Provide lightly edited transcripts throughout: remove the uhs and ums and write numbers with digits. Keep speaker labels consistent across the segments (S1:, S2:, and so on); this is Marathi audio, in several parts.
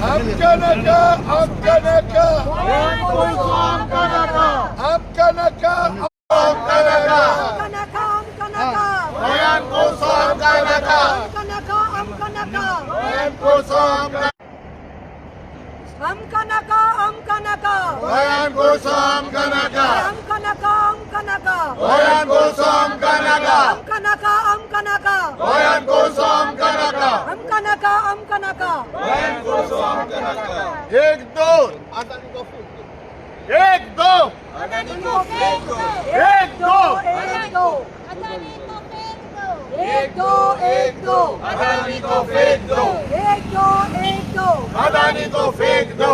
S1: आमका नका आमका नका आमका नका आमका नका आमका नका गोयान कोसो आमका नका आमका नका गोयान कोसो आमका नका गोयान कोसो आमका नका गोयान कोसो आमका नका गोयान कोसो आमका नका गोयान कोसो आमका नका एक दो एक दो एक दो अदानी को फेंक दो अदानी को फेंक दो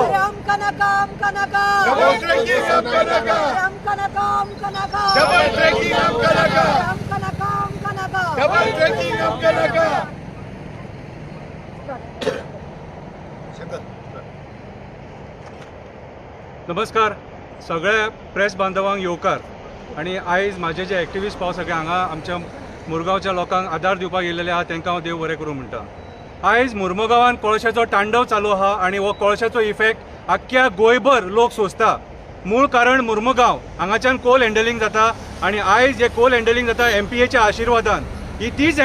S1: डबल ट्रैकिंग आमका नका डबल ट्रैकिंग आमका नका डबल ट्रैकिंग आमका नका
S2: नमस्कार सगळ्या प्रेस बांधवांक येवकार आणि आयज माझे जे एक्टिविस्ट पाव सगळे हांगा आमच्या मुरगांवच्या लोकांक आदार दिवपाक येयलेले आहा तांकां हांव देव बरें करूं म्हणटा। आयज मुरमुगांवान कोळशाचो तांडव चालू आहा आणि हो कोळशाचो इफेक्ट आख्ख्या गोंयभर लोक सोंसता। मूळ कारण मुरमुगांव हांगाच्यान कोल हँडलिंग जाता आणि आयज जे कोल हँडलिंग जाता MPAच्या आशिर्वादान ही तीच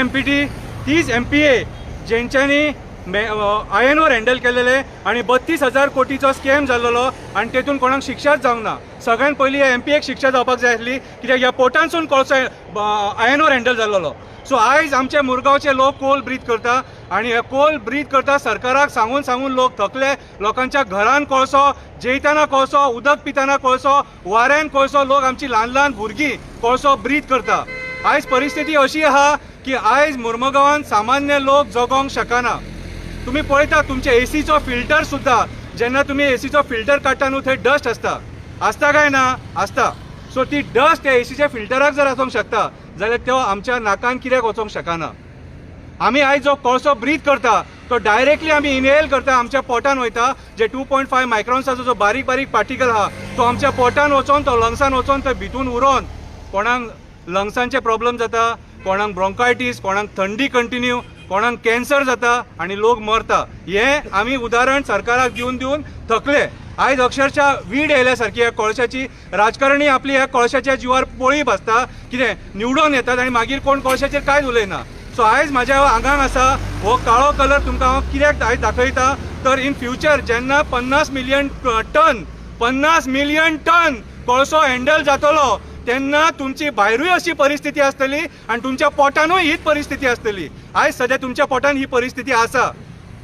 S2: MPA जेंच्यांनी आयनवर हँडल केलेले आणि 32,000 कोटीचो स्कॅम जाल्लो आणि तेतून कोणाक शिक्षाच जावंक ना। सगळ्यात पयलीं MPAक शिक्षा जावपाक जाय आसली कित्याक ह्या पोर्टानसून कोळसो आयनवर हँडल जाल्लो। सो आयज आमचे मुरगांवचे लोक कोल ब्रीथ करता आणि हे कोल ब्रीथ करता सरकाराक सांगून लोक थकले। लोकांच्या घरान कोळसो, जेयताना कोळसो, उदक पिताना कोळसो, वाऱ्यान कोळसो, लोक आमची ल्हान भुरगीं कोळसो ब्रीथ करता। आयज परिस्थिती अशी आहा की आयज मुरमुगांवान सामान्य लोक जगोंक शकना। तुम्ही पळयता तुमचे एसीचो फिल्टर सुद्धा जेन्ना तुम्ही एसीचो फिल्टर काडटा न्हू थंय डस्ट आसता काय ना आसता। सो ती डस्ट त्या एसीच्या फिल्टराक जर आसूंक शकता जाल्यार तो आमच्या नाकान कित्याक वचोंक शकना। आमी आयज जो कोळसो ब्रीथ करता तो डायरेक्टली आमी इनहेल करता, आमच्या पोटान वयता। जे 2.5 मायक्रॉन्साचो जो बारीक पार्टिकल आहा तो आमच्या पोटान वचोन तो लंग्सान वचोन तो भितून उरोन कोणाक लंग्सांचे प्रॉब्लेम जाता, कोणाक ब्रोंकायटीस, कोणाक थंडी कंटिन्यू, कोणाक कॅन्सर जाता आणि लोक मरता। हे आमी उदाहरण सरकाराक दिवन थकले। आयज अक्षरशः वीड येयल्या सारखी ह्या कोळशाची। राजकारणी आपली ह्या कोळशाच्या जिवार पोळी भाजता, कितें निवडून येतात आणि मागीर कोण कोळशाचेर कांयच उलयना। सो आयज म्हाज्या आंगांक आसा हो काळो कलर तुमकां हांव कित्याक आयज दाखयता तर इन फ्युचर जेन्ना 50 मिलियन टन कोळसो हँडल जातलो तेन्ना तुमची भायरूय अशी परिस्थिती आसतली आणि तुमच्या पोटानूय हीच परिस्थिती आसतली। आयज सध्या तुमच्या पोटान ही परिस्थिती आसा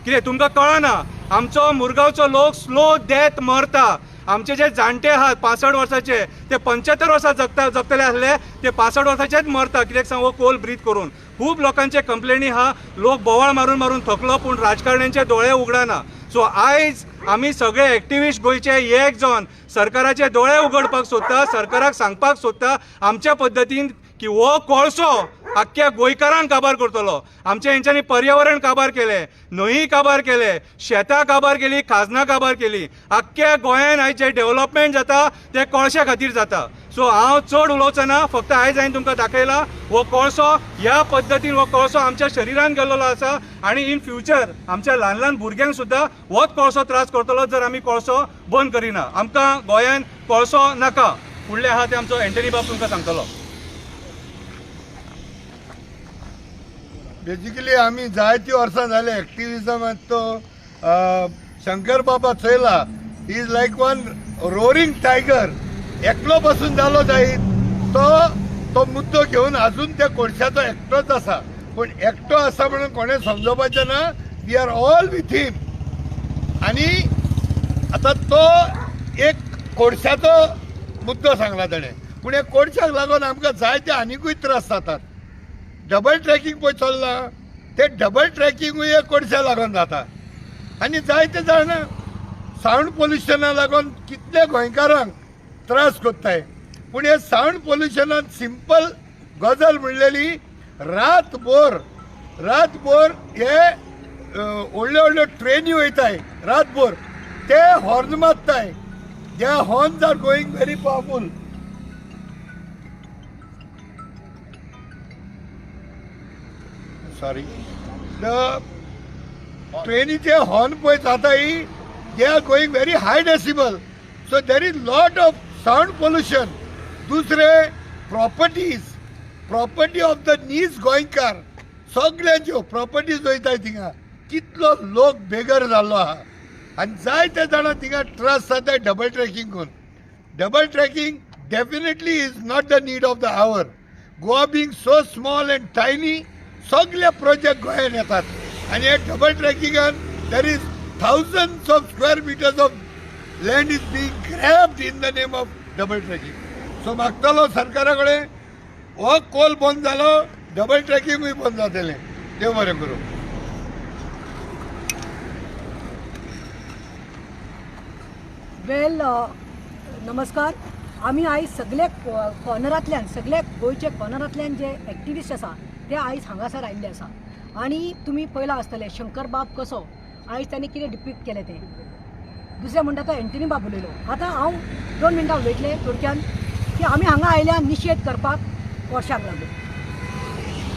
S2: कितें तुमकां कळना। आमचो मुरगांवचो लोक स्लो डेथ मरता। आमचे जे जाणटे आहात 65 वर्साचे ते 75 वर्सां जगतले आसले ते 65 वर्साचेच मरता कित्याक सांग हो कोल ब्रीथ करून। खूब लोकांचे कंप्लेनी आहा, लोक बोवाळ मारून थकलो पूण राजकारण्यांचे दोळे उगडना। सो आयज आमी सगळे एक्टिविस्ट गोंयचे एक जावन सरकाराचे दोळे उगडपाक सोदता, सरकाराक सांगपाक सोदता आमच्या पद्दतीन की हो कोळसो आख्ख्या गोंयकारांक काबार करतलो। आमच्या हेंच्यांनी पर्यावरण काबार केले, न्हंयी काबार केले, शेतां काबार केली, खाजनां काबार केली। आख्ख्या गोंयान आयज जे डेव्हलपमेंट जाता ते कोळशा खातीर जाता। सो हांव चड उलोवचना, फक्त आयज हांवें तुमकां दाखयला हो कोळसो ह्या पद्दतीन हो कोळसो आमच्या शरिरान गेल्लो आसा आणि इन फ्युचर आमच्या ल्हान भुरग्यांक सुद्धा होच कोळसो त्रास करतलो जर आमी कोळसो बंद करिना। आमकां गोंयान कोळसो नाका। फुडले आहा ते आमचो एंटनी बाब तुमकां सांगतलो।
S1: बेसिकली आम्ही जायती वर्सां जाले एक्टिविजमात तो शंकर बाबा चयला is like one roaring tiger. एकलो बसून जालो जायत तो मुद्दो घेऊन अजून त्या कोळशाचो एकटोच आसा पण एकटो आसा म्हणून कोणें समजोवपाचें ना। वी आर ऑल विथ हिम। आणि आता तो एक कोळशाचो मुद्दो सांगला ताणें पूण हे कोळशाक लागून आमकां जायते आनिकूय त्रास जातात। डबल ट्रॅकिंग पळय चल्ला ते डबल ट्रॅकिंगूय एक कोळशा लागून जाता आणि जायते जाण सावंड पोल्युशना लागून कितले गोंयकारांक त्रास कोत्ताय। पूण हे सावंड पोल्युशनात सिंपल गजाल म्हणलेली रातभर हे व्हडल्यो ट्रेनी वयताय रातभर ते हॉर्न मारताय। They horns are going very powerful. Sorry. ट्रेनीचे हॉर्न पळय जाताय they are going very high decibel, so there is lot of sound pollution. दुसरे प्रॉपर्टी ऑफ द नीज गोंयकार सगळ्यांच्यो प्रॉपर्टीज वयताय थिंगा. कितलो लोक बेगर जाल्लो आहा आनी जायते जाणां थिंगा ट्रस्ट जाताय डबल ट्रॅकिंग करून. Double tracking definitely is not the need of the hour. Goa being so small and tiny सगळे प्रोजेक्ट गोंयांत येतात आनी हे डबल ट्रॅकिंगान there is thousands of square meters of land is being grabbed in the name of double trekking. So मागतालो सरकारा कडेन हो कोल बंद जालो, डबल ट्रॅकिंगूय बंद जातलें. देव बरें करूं.
S3: वेल नमस्कार. आमी आयज सगळे कॉर्नरांतल्यान सगळे गोंयचे कॉर्नरांतल्यान जे एक्टिविस्ट आसा ते आयज हांगासर आयिल्ले आसा. आनी तुमी पळयलां आसतलें शंकर बाब कसो आयज तांणी कितें डिपिक्ट केलें तें. दुसरें म्हणटा तो एंटनी बाब उलयलो. आतां हांव 2 मिनटां उलयतलें थोडक्यान की आमी हांगा आयल्या निशेध करपाक वर्षाक लागून.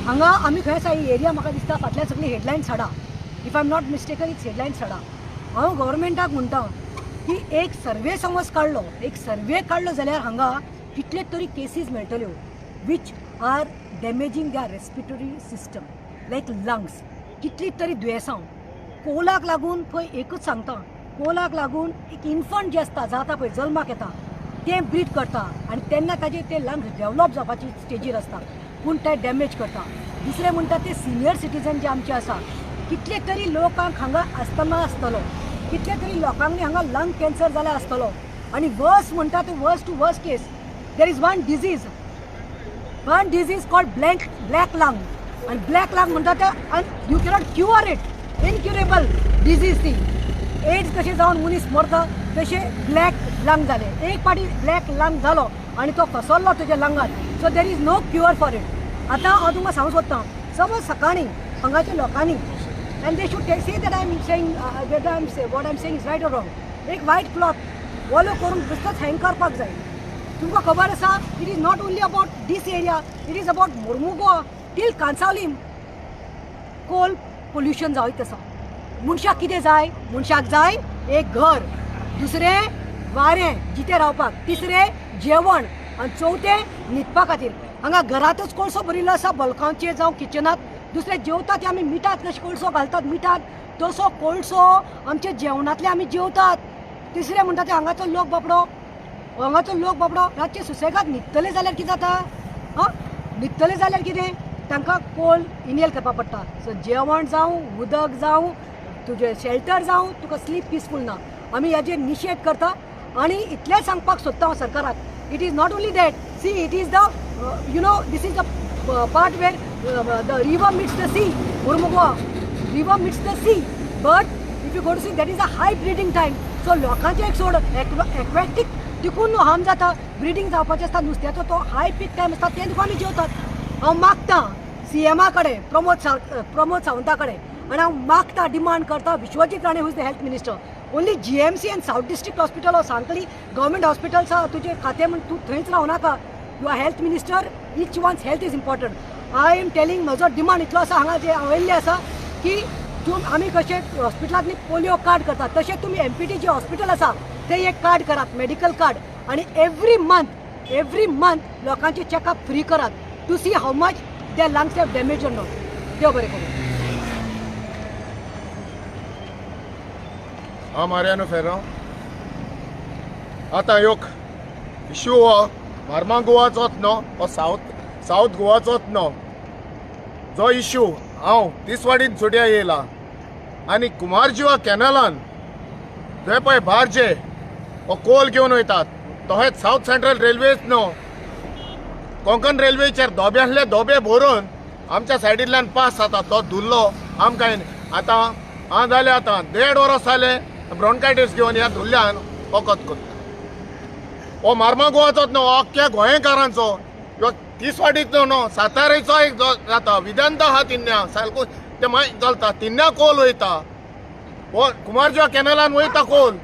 S3: हांगा आमी खंय आसा ही एरिया म्हाका दिसता फाटल्यान सगळी हेडलायन्स हाडा. If I am not mistaken it's headlines हाडा. हांव गव्हर्मेंटाक म्हणटा की एक सर्वे समज काडलो जाल्यार हांगा कितले तरी केसीस मेळटल्यो which are damaging their respiratory system like lungs. कितली तरी दुयेंसां कोलाक लागून पळय एकूच सांगता, कोलाक लागून एक इन्फंट जे आसता जाता पळय जल्माक येता तें ब्रीथ करता आनी तेन्ना ताजे ते लंग्स डेवलप जावपाची स्टेजीर आसता पूण ते डॅमेज करता. दुसरें म्हणटा ते सिनियर सिटीजन जे आमचे आसा कितले तरी लोकांक हांगा अस्थमा आसतलो, कितले तरी लोकांनी हांगा लंग कॅन्सर जाल्यार आसतलो. आनी वर्स्ट म्हणटा ते worst to worst case there is one disease called black lung. आनी ब्लॅक लंग म्हणटा ते you cannot cure it. Incurable disease ती. एड्स कशें जावन मनीस मरता तशें ब्लॅक लंग जाले. एक पाटी ब्लॅक लंग जालो आनी तो फसरलो तुज्या लंगात. So there is no cure for it. आतां हांव तुमकां सांगूंक सोदतां समज सकाळीं हांगाच्या लोकांनी and they should say that I am saying what I am saying is right or wrong. एक व्हायट क्लॉथ वॉलो करून बेश्टोच हँग करपाक जाय. तुमकां खबर आसा it is not only about this area, it is about Mormugao till Cansaulim coal pollution जायत आसा. मनशाक कितें जाय? मनशाक जाय एक घर, दुसरें वारें जिते रावपाक, तिसरें जेवण आनी चवथें न्हिदपा खातीर. हांगा घरांतच कोळसो भरिल्लो आसा बल्कांचेर जावं किचनात. दुसरें जेवतात ते आमी मिठात कशें कोळसो घालतात मिठात तसो कोळसो आमच्या जेवणांतले आमी जेवतात. तिसरें म्हणटा ते हांगाचो लोक बाबडो रातचे सुसेगाद न्हिदतले जाल्यार कितें जाता? न्हिदतले जाल्यार कितें? तांकां कोल इनहेल करपा पडटा. सो जेवण जावं उदक जावं तुजें शेल्टर जावं तुका स्लीप पिसफूल ना. आमी हाजेर निशेध करता आनी इतलें सांगपाक सोदता हांव सरकाराक. It is not only that. See it is the this is the part where the river meets the sea. Mormugao river meets the sea. But if you go to see that is a high breeding time. So लोकांचे एक सोड एक्वॅटिक तिकून हार्म जाता. ब्रिडींग जावपाचें आसता नुस्त्याचो तो हाय पीक टायम आसता तें तुका आमी जेवतात. हांव मागतां CMA कडेन प्रमोद सावंता कडेन आनी हांव मागतां डिमांड करता Vishwajit Rane who is the health minister. Only GMC and south district hospital or Sanquelim government hospitals आहा तुजें खातें म्हण तूं थंयच रावनाका. You are health minister. Each one's health is important. I am telling म्हजो डिमांड इतलो आसा हांगा जे वयल्ले आसा की आमी कशें हॉस्पिटलांतली पोलिओ कार्ड करतात तशें तुमी MPT जे हॉस्पिटल आसा ते एक कार्ड करात मेडिकल कार्ड आनी एवरी मंथ लोकांचे चॅकअप फ्री करात to see how much their lungs have damage or not. देव बरें करूं.
S4: हांव मारियानो फेर्रांव. आतां योग इश्यू हो मार्मां गोवाचोच न्हू, हो सावथ गोवाचोच न्हू. जो इश्यू हांव तिसवाडीन सुट्या येयला आनी कुमारजुवा कॅनलान थंय पळय बार्जे हो कोल घेवन वयतात. तो हे सावथ सेंट्रल रेल्वेच न्हू, कोंकण रेल्वेचेर धोब्यांतले धोबे भरून आमच्या सायडींतल्यान पास जाता तो धुल्लो आमकां आतां हांव जालें आतां 1.5 वर्स जालें ब्रोंकायटीस घेवन ह्या धुल्ल्यान वखद करता. हो मार्मा गोवाचोच न्हू, अख्ख्या गोंयकारांचो. ह्यो तिसवाडीचो न्हू, सातारेचो एक जाता. विदांत आहा तिन्या सारको ते मागीर घालता तिन्या कोल वयता. हो कुमारजुवा कॅनलान वयता कोल,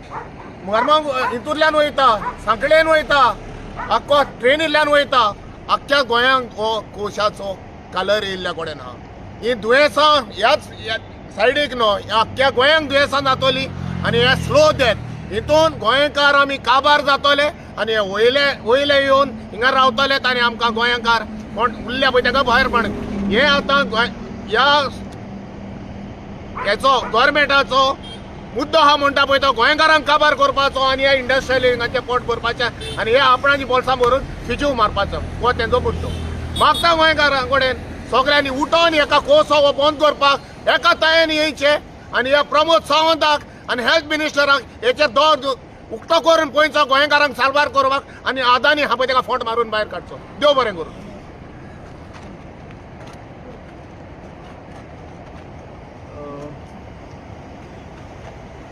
S4: मार्मा हितूंतल्यान वयता, सांकळेन वयता, आख्खो ट्रेनींतल्यान वयता. अख्ख्या गोंयांक हो कोशाचो कलर येयल्ल्या कडेन आहा. ही दुयेंसां ह्याच सायडीक न्हू अख्ख्या गोंयांक दुयेंसां जातली आनी हे स्लो डेथ हितून गोंयकार आमी काबार जातले आनी हे वयले वयले येवन हिंगा रावतलेत आनी आमकां गोंयकार कोण उरल्या पळय ताका भायर पण हे आतां ह्या हेचो गव्हर्मेंटाचो मुद्दो हा म्हणटा पळय तो गोंयकारांक काबार करपाचो आनी ह्या इंडस्ट्रियल हिंगाचें पोट भरपाचें आनी हे आपणाची बोल्सां भरून फिजूव मारपाचो हो तेंचो मुद्दो मागता गोंयकारां कडेन सगळ्यांनी उठोन एका कोर्स हो बंद करपाक एका तायेन येयचे आनी ह्या प्रमोद सावंताक आनी हेल्थ मिनिस्टराक हेचेर दोर उक्तो करून पयचो गोंयकारांक सारवार करपाक आनी आदानी हा पळय ताका फोट मारून भायर काडचो देव बरें करूं.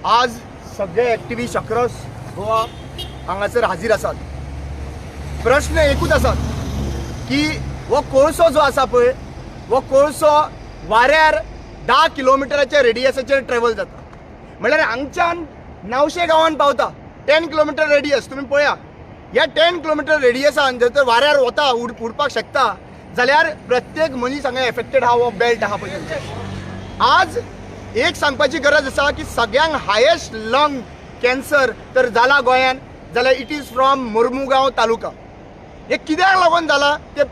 S5: आज सगळे एक्टिव्हिस्ट अक्रॉस गोवा हांगासर हाजीर आसात. प्रश्न एकूच आसात की हो कोळसो जो आसा पळय हो कोळसो वाऱ्यार 10 किलोमिटराच्या रेडियसाचेर ट्रॅव्हल जाता म्हळ्यार हांगच्यान 900 गांवांत पावता. 10 किलोमिटर रेडियस तुमी पळया. ह्या 10 किलोमिटर रेडियसान जर तर वाऱ्यार वता उडपाक शकता जाल्यार प्रत्येक मनीस हांगा एफेक्टेड आहा हो बेल्ट आहा पळय. आज एक सांगपाची गरज आसा की सगळ्यांक हायेस्ट लंग कॅन्सर तर जाला गोंयान जाल्यार इट इज फ्रॉम मुर्मुगांव तालुका. हे कित्याक लागून जाला ते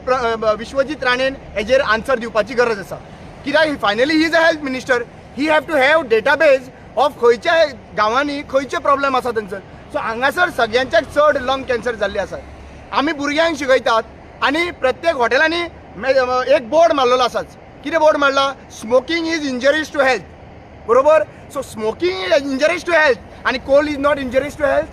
S5: विश्वजीत राणेन हेजेर आन्सर दिवपाची गरज आसा. कित्याक finally he is a health minister. He have to have database of खंयच्या गांवांनी खंयचे प्रॉब्लेम आसा थंयसर. सो हांगासर सगळ्यांच्याक चड लंग कॅन्सर जाल्ले आसा. आमी भुरग्यांक शिकयतात आनी प्रत्येक हॉटेलांनी एक बोर्ड मारलेलो आसाच. कितें बोर्ड मारला? Smoking is injuries to health. बरोबर. So smoking is injuries to health आनी coal is not injuries to health.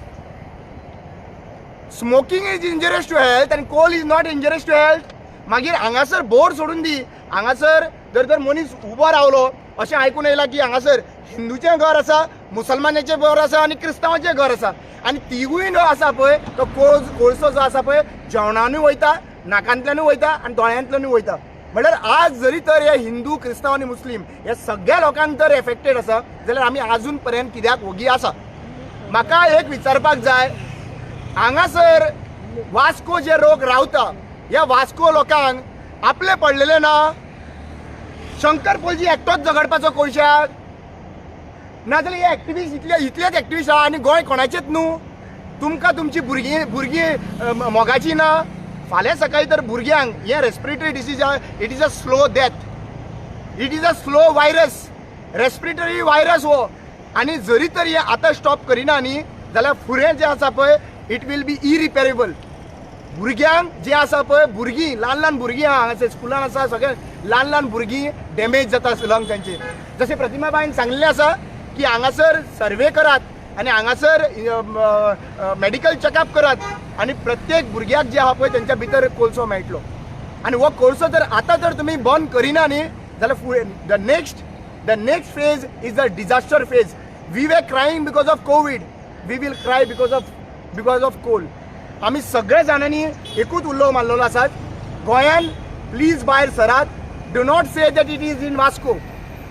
S5: Smoking is injuries to health आनी coal is not injuries to health. मागीर हांगासर बोर्ड सोडून दी. हांगासर जर तर मनीस उबो रावलो अशें आयकून येयलां की हांगासर हिंदूचें घर आसा, मुसलमानाचें घर आसा आनी क्रिस्तांवाचें घर आसा आनी तिगूय जो आसा पळय तो कोळसो जो आसा पळय जेवणानूय वयता, नाकांतल्यानूय वयता आनी दोळ्यांतल्यानूय वयता. म्हळ्यार आज जरी तर हे हिंदू, क्रिस्तांव आनी मुस्लीम हे सगळ्या लोकांक तर एफेक्टेड आसा जाल्यार आमी आजून पर्यंत कित्याक ओगी आसा. म्हाका एक विचारपाक जाय, हांगासर वास्को जे लोक रावता ह्या वास्को लोकांक आपले पडलेले ना? शंकर पोलजी एकटोच झगडपाचो कोळशाक? नाजाल्यार हे एक्टिविस्ट इतलेच एक्टिविस्ट आहा आनी गोंय कोणाचेच न्हू? तुमकां तुमची भुरगीं मोगाची ना? फाल्यां सकाळी तर भुरग्यांक हे respiratory disease it is a slow death. It is a slow virus, respiratory virus हो. आनी जरी तर हे आतां स्टॉप करिना न्ही जाल्यार फुडें जें आसा पळय इट वील बी इरिपेरेबल. भुरग्यांक जे आसा पळय भुरगीं ल्हान ल्हान भुरगीं आहा हांगासर स्कुलान आसा सगळे ल्हान ल्हान भुरगीं डॅमेज जाता लंग तांचे. जशें प्रतिमाबाईन सांगलेलें आसा की हांगासर सर्वे करात आनी हांगासर मेडिकल चॅकअप करात आनी प्रत्येक भुरग्याक जे आहा पळय तेंच्या भितर कोळसो मेळटलो. आनी हो कोळसो जर आतां जर तुमी बंद करिना न्ही जाल्यार फुडें the next phase is the disaster phase. We were crying because of COVID, we will cry because of coal. आमी सगळे जाणांनी एकूच उल्लो मारलेलो आसा, गोंयान प्लीज भायर सरात. Do not say that it is in Vasco.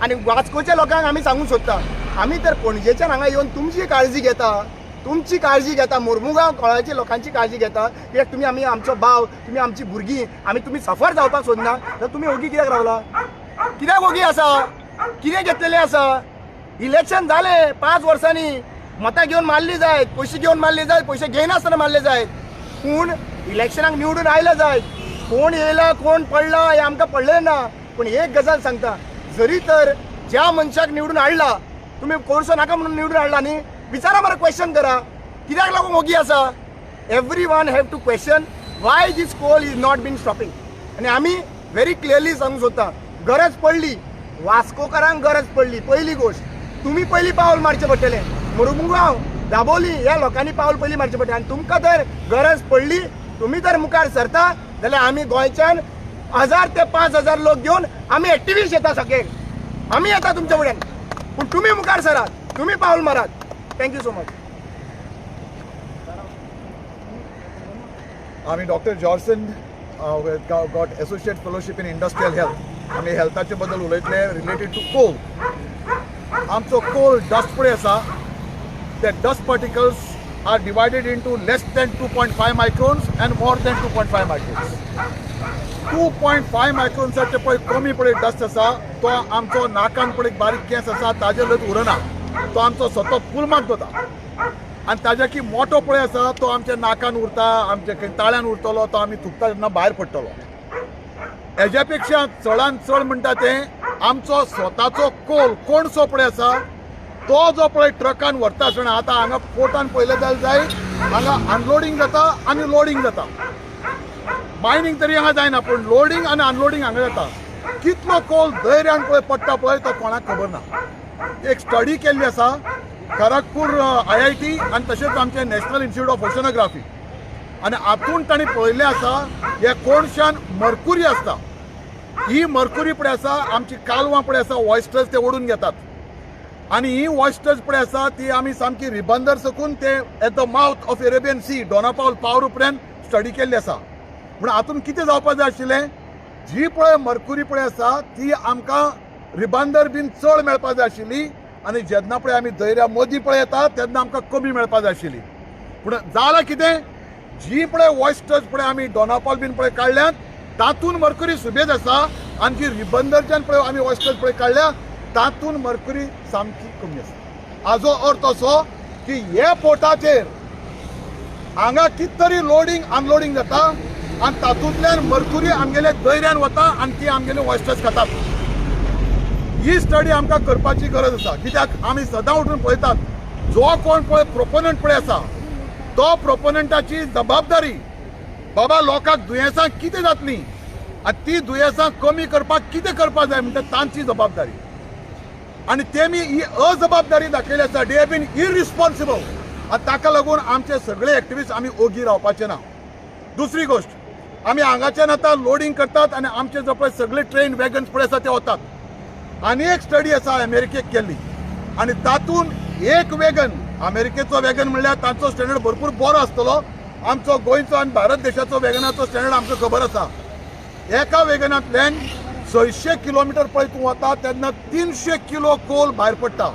S5: आनी वास्कोच्या लोकांक आमी सांगूंक सोदता, आमी तर पणजेच्यान हांगा येवन तुमची काळजी घेता, मुर्मुगांव कोळाच्या लोकांची काळजी घेता. कित्याक तुमी आमी आमचो भाव, तुमी आमची भुरगीं, तुमी सफर जावपाक सोदना जाल्यार तुमी ओगी कित्याक रावला? कित्याक ओगी आसा? कितें घेतलेलें आसा? इलेक्शन जालें 5 वर्सांनी, मतां घेवन मारली जायत, पयशे घेवन मारले जायत, पयशे घेयनासतना मारले जायत. पूण इलेक्शनाक निवडून आयले जायत. कोण येयला कोण पडला हें आमकां पडलें ना. पूण एक गजाल सांगता, जरी तर ज्या मनशाक निवडून हाडला तुमी कोळसो नाका म्हणून निवडून हाडला न्ही, विचारा मरे, क्वेश्चन करा कित्याक लागून ओगी आसा. Everyone have to question why this coal is not been stopping. आनी आमी व्हेरी क्लियरली सांगूंक सोदता, गरज पडली वास्कोकारांक, गरज पडली. पयली गोश्ट तुमी पयली पावल मारचें पडटलें. मुर्मुगांव, दाबोली ह्या लोकांनी पावल पयलीं मारचें पडटलें. आनी तुमकां तर गरज पडली, तुमी तर मुखार सरता जाल्यार आमी गोंयच्यान 1000 ते 5000 लोक घेवन आमी एक्टिविस्ट येता. सगळे आमी येता तुमचे फुड्यान. पूण तुमी मुखार सरात, तुमी पावल मारात. Thank you so much.
S6: आम्ही doctor Jorson got associate fellowship in industrial health. आम्ही हेल्थाचे बद्दल उलयतले रिलेटेड टू कोल. आमचो कोल डस्ट पळय आसा ते dust particles are divided into less than 2.5 microns and more than 2.5 microns. 2.5 मायक्रोन्साचे पळय कमी पळय डस्ट आसा तो आमचो नाकान पळय बारीक केस आसा ताजे लत उरना तो आमचो स्वतो फुलमात जाता आनी ताज्या की मोठो पळय आसा तो आमच्या नाकान उरता आमच्या खंय ताळ्यान उरतलो तो आमी थुकता तेन्ना भायर पडटलो हेज्या पेक्षा चडान चड म्हणटा तें आमचो स्वताचो कोणसो पळय आसा तो जो पळय ट्रकान व्हरता आसतना आतां हांगा पोर्टान पळयलें जाल्यार हांगा अनलोडिंग जाता आनी लोडिंग जाता मायनिंग तरी हांगा जायना पूण लोडिंग आनी अनलोडिंग हांगा जाता कितलो कोल दर्यान पळय पडटा पळय तो कोणाक खबर ना एक स्टडी केल्ली आसा खरगपूर IIT आनी तशेंच आमचे नॅशनल इन्स्टिट्यूट ऑफ ओशनोग्राफी आनी हातूंत तांणी पळयल्लें आसा हे कोणशान मर्कुरी आसता ही मर्कुरी पळय आसा आमची कालवां पळय आसा ऑयस्टर्स ते ओडून घेतात आनी ही ऑयस्टर्स पळय आसा ती आमी सामकी रिबंदर सकून ते at the mouth of Arabian Sea Dona Paula पावर उपरांत स्टडी केल्ली आसा पूण हातूंत कितें जावपाक जाय आशिल्लें जी पळय मर्कुरी पळय आसा ती आमकां रिबंदर बीन चड मेळपाक जाय आशिल्ली आनी जेन्ना पळय आमी दर्या मदीं पळय येता तेन्ना आमकां कमी मेळपाक जाय आशिल्ली पूण जालां कितें जी पळय ऑयस्टर्स पळय आमी डोनापावल बीन पळय काडल्यात तातूंत मर्कुरी सुबेज आसा आनी जी रिबंदरच्यान पळय आमी ऑयस्टर्स पळय काडल्या तातूंत मर्कुरी सामकी कमी आसा हाजो अर्थ असो की हे पोर्टाचेर हांगा कित तरी लोडिंग अनलोडिंग जाता आनी तातूंतल्यान मर्कुरी आमगेले दर्यान वता आनी ती आमगेले ऑयस्टर्स खातात ही स्टडी आमकां करपाची गरज आसा कित्याक आमी सदां उठून पळयतात जो कोण पळय प्रोपोनंट पळय आसा तो प्रोपोनंटाची जबाबदारी बाबा लोकांक दुयेंसां कितें जातलीं आनी ती दुयेंसां कमी करपाक कितें करपाक जाय म्हणटा तांची जबाबदारी आनी तेमी ही अजबाबदारी दाखयली आसा दे हॅव बीन इररिस्पॉन्सिबल आनी ताका लागून आमचे सगळे एक्टिविस्ट आमी ओगी रावपाचे ना दुसरी गोश्ट आमी हांगाच्यान आतां लोडिंग करतात आनी आमचे जो पळय सगळे ट्रेन वॅगन्स पळय आसा ते वतात आनी एक स्टडी आसा अमेरिकेक केल्ली आनी तातूंत एक वॅगन अमेरिकेचो वॅगन म्हणल्यार तांचो स्टँडर्ड भरपूर बरो आसतलो आमचो गोंयचो आनी भारत देशाचो वॅगनाचो स्टँडर्ड आमकां खबर आसा एका वॅगनांतल्यान 600 किलोमीटर पळय तूं वता तेन्ना 300 किलो कोल भायर पडटा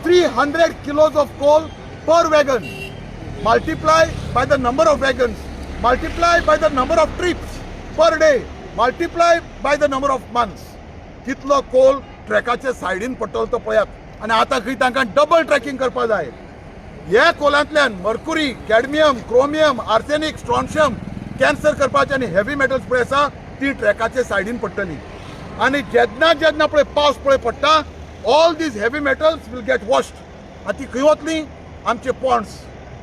S6: 300 kilos of coal per wagon multiply by the number of wagons multiply by the number of trips per day multiply by the number of months कितलो कोल ट्रॅकाचे सायडीन पडटलो तो पळयात आनी आतां खंय तांकां डबल ट्रॅकिंग करपाक जाय ह्या कोलांतल्यान mercury cadmium chromium arsenic strontium cancer करपाचे आनी हेवी मेटल्स पळय आसा ती ट्रॅकाचे सायडीन पडटली आनी जेन्ना जेन्ना पळय पावस पळय पडटा all these heavy metals will get washed आनी ती खंय वतलीं आमचे पॉन्ड्स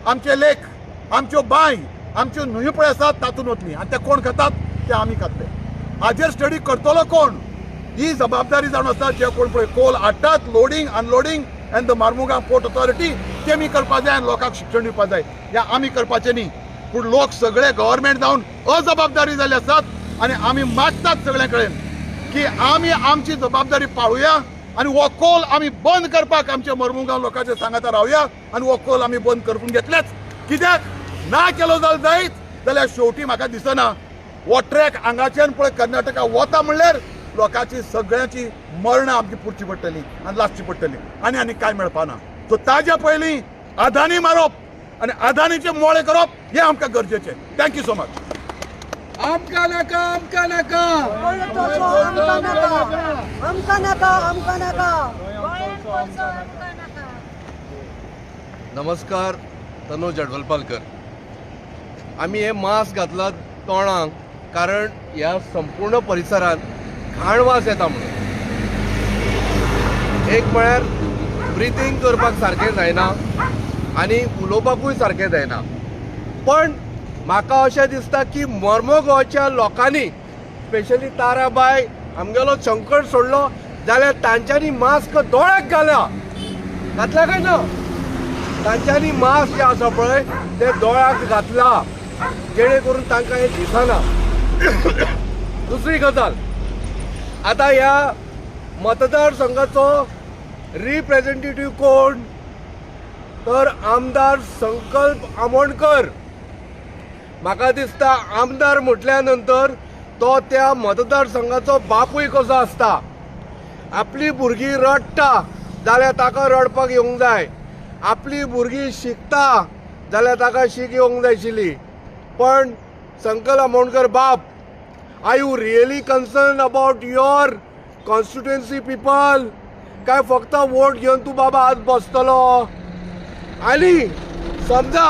S6: आमचे लेक आमच्यो बांय आमच्यो न्हंयो पळय आसात तातूंत वतलीं आनी ते कोण खातात ते आमी खातले हाजेर स्टडी करतलो कोण ही जबाबदारी जावन आसा जे कोण पळय कोल हाडटात loading unloading and the Mormugao port authority तेमी करपाक जाय आनी लोकांक शिक्षण दिवपाक जाय या आमी करपाचें न्ही पूण लोक सगळे गव्हर्मेंट जावन अजबाबदारी जाल्ले आसात आनी आमी मागतात सगळे कडेन की आमी आमची जबाबदारी पाळुया आनी हो कोल आमी बंद करपाक आमच्या मर्मुगांव लोकांच्या सांगाता रावया आनी हो कोल आमी बंद करून घेतलेच कित्याक ना केलो जायत जाल्यार शेवटी म्हाका दिसना हो ट्रॅक हांगाच्यान पळय कर्नाटका वता म्हणल्यार लोकांची सगळ्यांची मरणां आमची पुरची पडटली आनी लासची पडटली आनी कांय मेळपाना सो ताज्या पयलीं अदानी मारप आनी अदानीचे मोळे करप हें आमकां गरजेचें थँक्यू सो मच
S1: आमकां नाका आमकां नाका
S7: नमस्कार तनुज जडवलपालकर आमी हे मास्क घातला तोंडाक कारण ह्या संपूर्ण परिसरांत घाण वास येता म्हणून एक म्हळ्यार ब्रिथींग करपाक सारकें जायना आनी उलोवपाकूय सारकें जायना पण म्हाका अशें दिसता की मर्मुगांवच्या लोकांनी स्पेशली ताराबाय आमगेलो शंकर सोडलो जाल्यार तांच्यांनी मास्क दोळ्याक घातला काय ना तांच्यांनी मास्क जे आसा पळय ते दोळ्याक घातला जेणे करून तांकां हें दिसना दुसरी गजाल आतां ह्या मतदारसंघाचो रिप्रेझेंटेटिव्ह कोण तर आमदार संकल्प आमोणकर म्हाका दिसता आमदार म्हटल्या नंतर तो त्या मतदारसंघाचो बापूय कसो आसता आपली भुरगीं रडटा जाल्यार ताका रडपाक येवंक जाय आपली भुरगीं शिकता जाल्यार ताका शीक येवंक जाय आशिल्ली पण संकल्प आमोणकर बाब are you really concern about your constituency people काय फक्त वोट घेऊन तू बाबा आज बसतलो? आणि समजा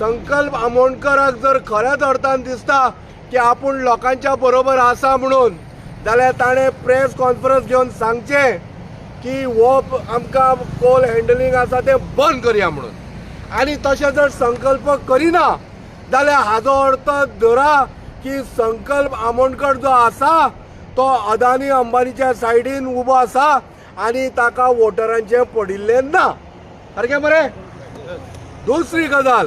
S7: संकल्प आमोणकराक जर खऱ्याच अर्थान दिसता की आपण लोकांच्या बरोबर आसा म्हणून, जाल्यार ताणें प्रेस कॉन्फरन्स घेवन सांगचे की हो आमकां कोल हँडलिंग आसा तें बंद करया म्हणून. आनी तशें जर संकल्प करिना जाल्यार हाजो अर्थ धरा की संकल्प आमोणकर जो आसा तो अदानी अंबानीच्या सायडीन उबो आसा आनी ताका वोटरांचें पडिल्लें ना. सारकें मरे? दुसरी गजाल,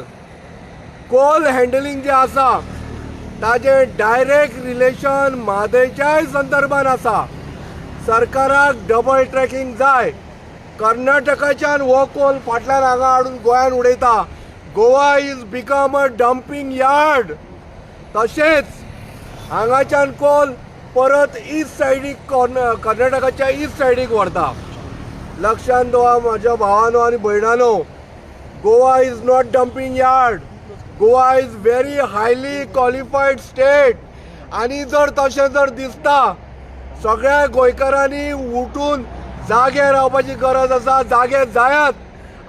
S7: कोल हँडलिंग जे आसा ताजे डायरेक्ट रिलेशन म्हादयच्याय संदर्भान आसा. सरकाराक डबल ट्रॅकिंग जाय. कर्नाटकाच्यान हो कोल फाटल्यान हांगा हाडून गोंयान उडयता. Goa is become a dumping yard. तशेंच हांगाच्यान कोल परत ईस्ट सायडीक कर्नाटकाच्या ईस्ट सायडीक व्हरता. लक्षांत दवरा म्हाज्या भावानो आनी भयणानो, Goa is not dumping yard. Goa is very highly qualified state. आनी जर तशें जर दिसता सगळ्या गोंयकारांनी उठून जागे रावपाची गरज आसा, जागे जायात.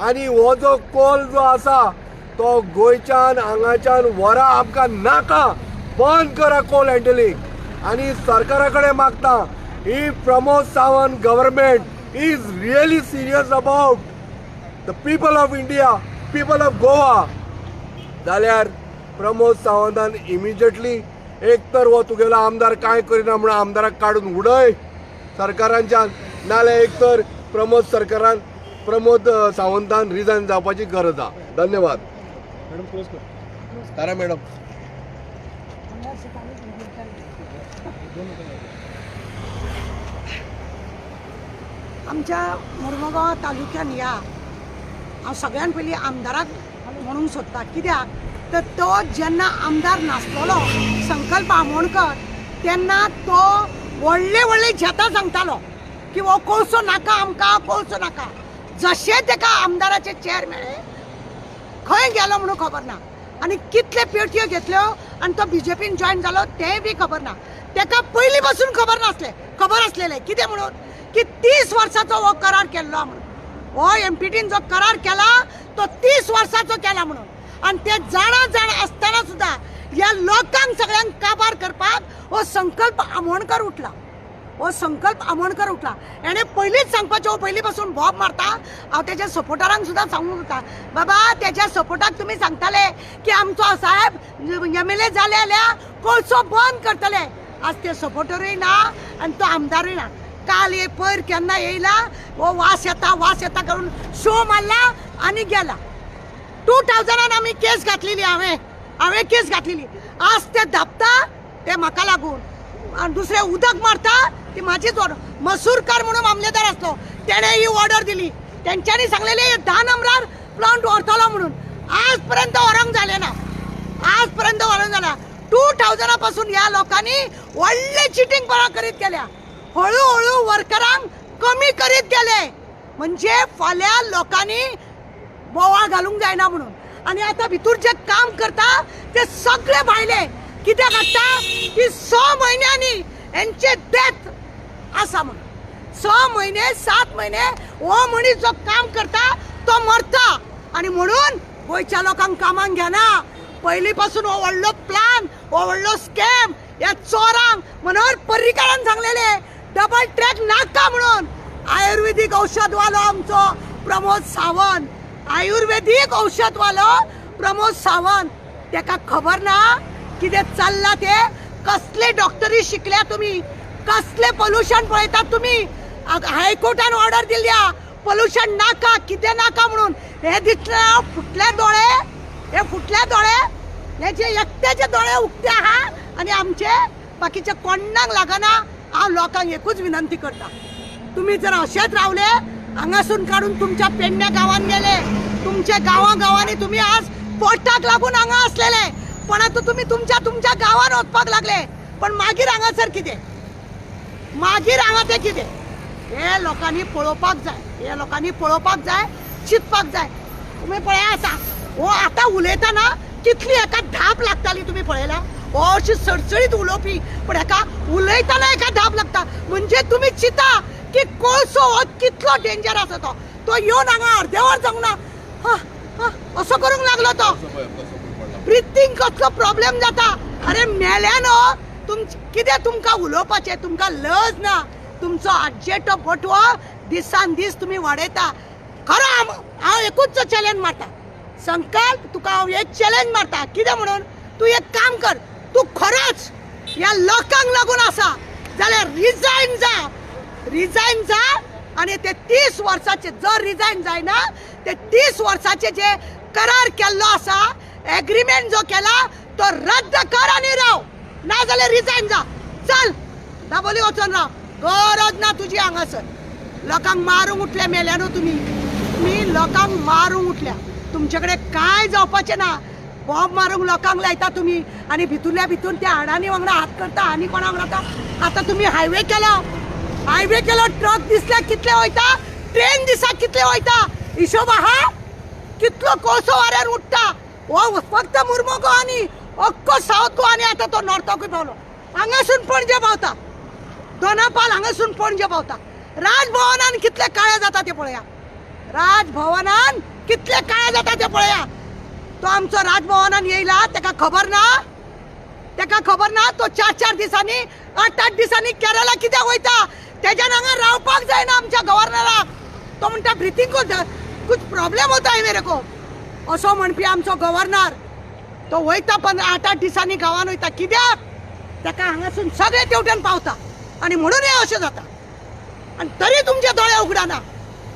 S7: आनी हो जो कोल जो आसा तो गोंयच्यान हांगाच्यान व्हरा, आमकां नाका. बंद करा कोल हँडलिंग. आनी सरकारा कडेन मागता, if Pramod Sawant government is really serious about the people of India, people of Goa, जाल्यार प्रमोद सावंतान इमिजिएटली एक तर हो तुगेलो आमदार कांय करिना म्हणून आमदाराक काडून उडय सरकारांच्यान, नाल्यार एक तर प्रमोद सावंतान रिजायन जावपाची गरज आसा. धन्यवाद. तारा मॅडम.
S8: आमच्या मुर्मुगांव तालुक्यान या हांव सगळ्यान पयलीं आमदाराक म्हणूंक सोदता. कित्याक तर तो जेन्ना आमदार नासलोलो संकल्प आमोणकर, तेन्ना तो व्हडले व्हडले जेतां सांगतालो की हो कोळसो नाका, आमकां कोळसो नाका. जशें ताका आमदाराचे चेर मेळ्ळे, खंय गेलो म्हणून खबर ना. आनी कितले पेटयो घेतल्यो आनी तो बीजेपीन जॉयन जालो तेंय बी खबर ना. ताका पयलीं पासून खबर आसलेलें कितें म्हणून की 30 वर्साचो हो करार केल्लो म्हणून. हो एमपीटीन जो करार केला तो 30 वर्साचो केला म्हणून. आणि ते जाण असताना सुद्धा या लोकांक सगळ्यांक काबार करपाक हो संकल्प आमोणकर उठला. याने पयलींच सांगपाचें, पयलीं पासून बॉब मारता. हांव तेज्या सपोर्टरांक सुद्धा सांगूंक सोदता, बाबा तेज्या सपोर्टाक तुमी सांगताले की आमचो साहेब MLA जाले जाल्यार कोळसो बंद करतले. आज ते सपोर्टरूय ना आनी तो आमदारूय ना. काल पयर केन्ना येयला, हो वास येता करून शो मारला आनी गेला. 2000 आमी केस घातलेली, हांवें केस घातलेली. आज ते धापता ते म्हाका लागून, आनी दुसरे उदक मारता ती म्हाजीच ऑर्डर. मसूरकार म्हणून मामलेदार आसलो, तेणे ही ऑर्डर दिली. तेंच्यांनी सांगलेले 10 नंबरार प्लांट व्हरतलो म्हणून. आज पर्यंत व्हरोंक जालें ना. 2000 पासून ह्या लोकांनी व्हडले चिटींगपणा करीत गेल्या. हळूहळू वर्करांक कमी करीत गेले, म्हणजे फाल्यां लोकांनी बोवाळ घालूंक जायना म्हणून. आनी आतां भितूर जे काम करता ते सगळे भायले कित्याक हाडटा की 6 म्हयन्यांनी हेंचे डेथ आसा म्हणून. 6 म्हयने 7 म्हयने हो मनीस जो काम करता तो मरता. आनी म्हणून गोंयच्या लोकांक कामाक घेना. पयलीं पासून हो व्हडलो प्लान, हो व्हडलो स्कॅम ह्या चोरांक मनोहर पर्रीकारान सांगलेले डबल ट्रॅक नाका म्हणून. आयुर्वेदीक औषधवालो आमचो प्रमोद सावंत, ताका खबर ना कितें चल्ला ते. कसले डॉक्टरी शिकल्या तुम्ही, कसले पोल्युशन पळयतात तुम्ही. हायकोर्टान ऑर्डर दिल्या पोल्युशन नाका, कितें नाका म्हणून. हे दिसले फुटले दोळे, हे जे एकट्याचे दोळे उक्ते आहा आनी आमचे बाकीचे कोणाक लागना. हांव लोकांक एकूच विनंती करता, तुम्ही जर अशेंच रावले, हांगासून काढून तुमच्या पेडण्या गांवांत गेले, तुमच्या गांवांनी तुम्ही आज पोटाक लागून हांगा असलेले, पण आता तुम्ही तुमच्या गांवांत वचपाक लागले. पण मागीर हांगासर कितें, हांगा ते कितें, हे लोकांनी पळोवपाक जाय, चिंतपाक जाय. तुम्ही पळया आसा हो आतां उलयतना कितली एका धाप लागताली, तुम्ही पळयला. हो अशी सडसडीत उलोवपी पण हेका उलयतना एका धाप लागता म्हणजे तुम्ही चिता की कोळसो हो कितलो डेंजर आसा तो येवन हांगा अर्देवर जावंक ना हा, हा, असो करूंक लागलो तो ब्रिथींग कसलो प्रॉब्लेम जाता अरे मेल्यानो कितें तुमकां उलोवपाचें तुमकां लज ना तुमचो आज्जेटो बटवो दिसान दीस तुम्ही वाडयता खरो हांव एकूच चॅलेंज मारता संकल्प तुका हांव एक चॅलेंज मारता कितें म्हणून तूं एक काम कर तूं खरोच ह्या लोकांक लागून आसा जाल्यार रिजायन जा आणि ते 30 वर्साचे जर रिजायन जायना ते 30 वर्साचे जे करार केल्लो आसा एग्रीमेंट जो केला तो रद्द कर आणि राव ना जाल्यार रिजायन जा चल दाबोली वचून राव गरज ना तुजी हांगासर लोकांक मारूंक उठल्या मेल्यानो तुम्ही लोकांक मारूंक उठल्या तुमच्याकडे काय जावपाचें ना बॉम्ब मारूंक लोकांक लायता तुम्ही आणि भितूरल्या भितूर त्या हाडांनी वांगडा हात करता आनी कोणाक रावता आता तुम्ही हायवे केलो ट्रक दिसल्यार कितले वयता ट्रेन दिसा कितले वयता हिशोब आहा कितलो कोळसो वाऱ्यार उडटा हो फक्त मुर्मो गोवानी अख्खो सावथ गोवानी आता तो नॉर्थाकूय पावलो हांगासून पणजे पावता दोनापाल हांगासून पणजे पावता राजभवनान कितले काळे जाता ते पळया राजभवनान कितले काळे जाता ते पळया तो आमचो राजभवनान येयला तेका खबर ना तो 4 दिसांनी 8 दिसांनी केरला कित्याक वयता तेज्यान हांगा रावपाक जायना आमच्या गव्हर्नराक तो म्हणटा ब्रिथींग कुछ प्रॉब्लेम होता है मेरे को असो म्हणपी आमचो गव्हर्नर तो वयता 8 दिसांनी गांवान वयता कित्याक तेका हांगासून सगळे तेवटेन पावता आणि म्हणून हे अशें जाता आणि तरी तुमचे दोळे उगडाना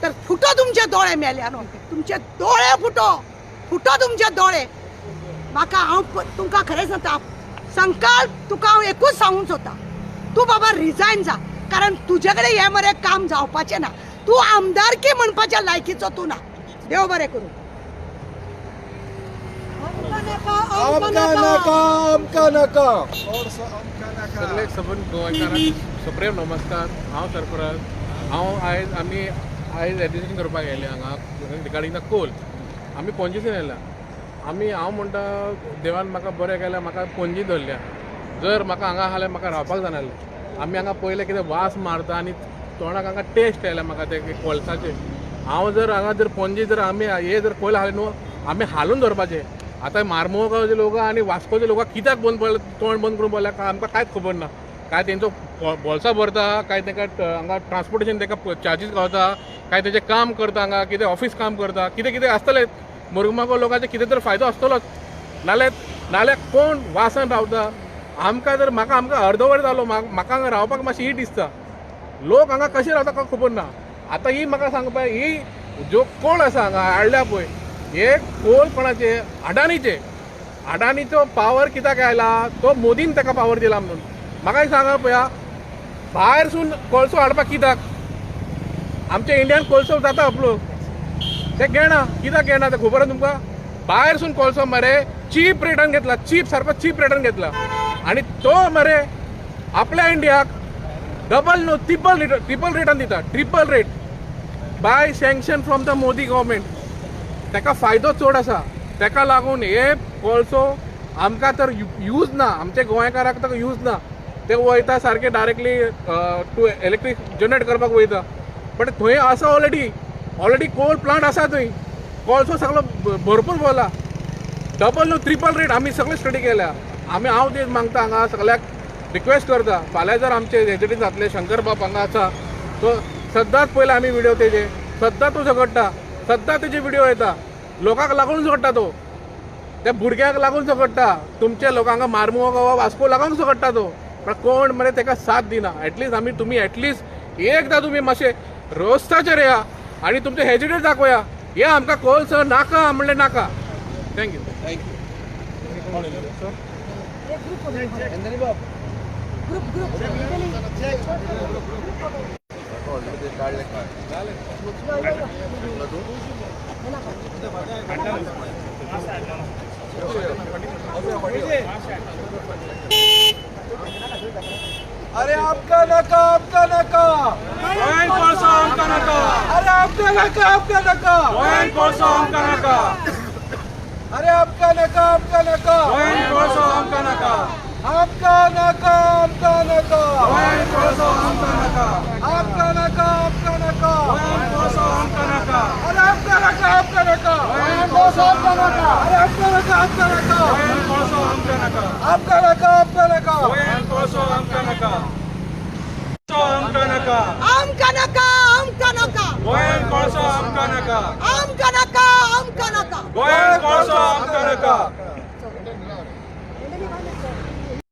S8: तर फुटो तुमचे दोळे मेल्यानो तुमचे दोळे फुटो तुमचे दोळे म्हाका हांव तुमकां खरें सांगता संकल्प तुका हांव एकूच सांगूंक सोदता तूं बाबा रिजायन जा कारण तुजे कडेन हे मरे काम जावपाचें ना तूं आमदारकी म्हणपाच्या लायकीचो तूं ना देव बरें करूं
S9: सगळे सबंद गोंयकारांक सुप्रेम नमस्कार हांव सरफराज आमी आयज एडिशन करपाक येयले हांगा रिगार्डींग द कोल आमी पणजेसून येयला हांव म्हणटा देवान म्हाका बरें केलें म्हाका पणजी धरल्या जर म्हाका हांगा आसल्यार म्हाका रावपाक जानासलें आमी हांगा पयलें कितें वास मारता आनी तोंडाक हांगा टेस्ट येयला म्हाका ते कोळसाचे हांव जर हांगा जर पणजी जर आमी हे जर कोयल हाडले न्हू आमी हालून धरपाचे आतां मारमोगांवचे लोक आनी वास्कोचे लोक कित्याक बंद पडले तोंड बंद करून पडल्या काय आमकां कांयच खबर ना काय तेंचो बोल्सा भरता काय तांकां हांगा ट्रान्सपोर्टेशन तांकां चार्जीस गावता काय तेजें काम करता हांगा कितें ऑफिस काम करता कितें आसतलें मुरमागो लोकांचे कितें तर फायदो आसतलोच नाल्यार कोण वासान रावता आमकां अर्दवर जालो म्हाका हांगा रावपाक मातशी ही दिसता लोक हांगा कशे रावता काय खबर ना आतां ही म्हाका सांगपा ही ज्यो कोळ आसा हांगा हाडल्या पळय हे कोल कोणाचे अडानीचो पावर कित्याक आयला तो मोदीन ताका पावर दिला म्हणून म्हाका सांगा पळया भायरसून कोळसो हाडपाक कित्याक आमच्या इंडियान कोळसो जाता आपलो ते घेना कित्याक घेना ते खबर तुमकां भायरसून कोळसो मरे चीप रेटान घेतला सारको चीप रेटान घेतला आणि तो मरे आपल्या इंडियाक डबल नो ट्रिपल रेटान दिता triple rate by sanction from the Modi government ताका फायदो चड आसा ताका लागून हे कोळसो आमकां तर यूज ना आमच्या गोंयकाराक ताका यूज ना ते वयता सारके डायरेक्टली टू इलेक्ट्रीक जनरेट करपाक वयता बट थंय आसा ऑलरेडी कोल प्लांट आसा थंय कोळसो सगळो भरपूर बोला डबल नो ट्रिपल रेट आमी सगळे स्टडी केल्या हांव ते मागता हांगा सगळ्याक रिक्वेस्ट करता फाल्यां जर आमचे हेजेडीन जातले शंकर बाब हांगा आसा तो सद्दांच पयले आमी व्हिडिओ तेजे सद्दां तो झगडटा सद्दां तेजे व्हिडिओ येता लोकांक लागून झगडटा तो त्या भुरग्यांक लागून झगडटा तुमच्या लोकांक मारमुगांव वास्को लागून झगडटा तो पण कोण मरे ताका साथ दिना एटलीस्ट तुमी एटलीस्ट एकदां तुमी मातशे रोस्ताचेर येया आनी तुमचे हेजिटेट दाखोया हे आमकां कोळसो नाका म्हणलें नाका थँक्यू
S6: अरे आपका नका
S2: गोंयान कोळसो आमकां नाका
S6: अरे आपका नका
S2: गोंयान कोळसो आमकां नाका
S6: अरे आपका नका
S2: गोंयान कोळसो आमकां नाका
S5: आमका नाका आमका नाका
S2: गोंयान कोळसो आमकां नाका
S5: आमका नाका आमका नाका
S2: गोंयान कोळसो आमकां नाका
S5: अरे आमका नाका आमका नाका
S2: गोंयान कोळसो आमकां नाका
S5: अरे आमका नाका आमका नाका
S2: गोंयान कोळसो आमकां नाका
S5: आमका नाका आमका नाका
S2: गोंयान कोळसो आमकां नाका आमकां नाका
S8: आमका नाका आमका नाका
S2: गोंयान कोळसो आमकां नाका
S8: आमका नाका आमका नाका
S2: गोंयान कोळसो आमकां नाका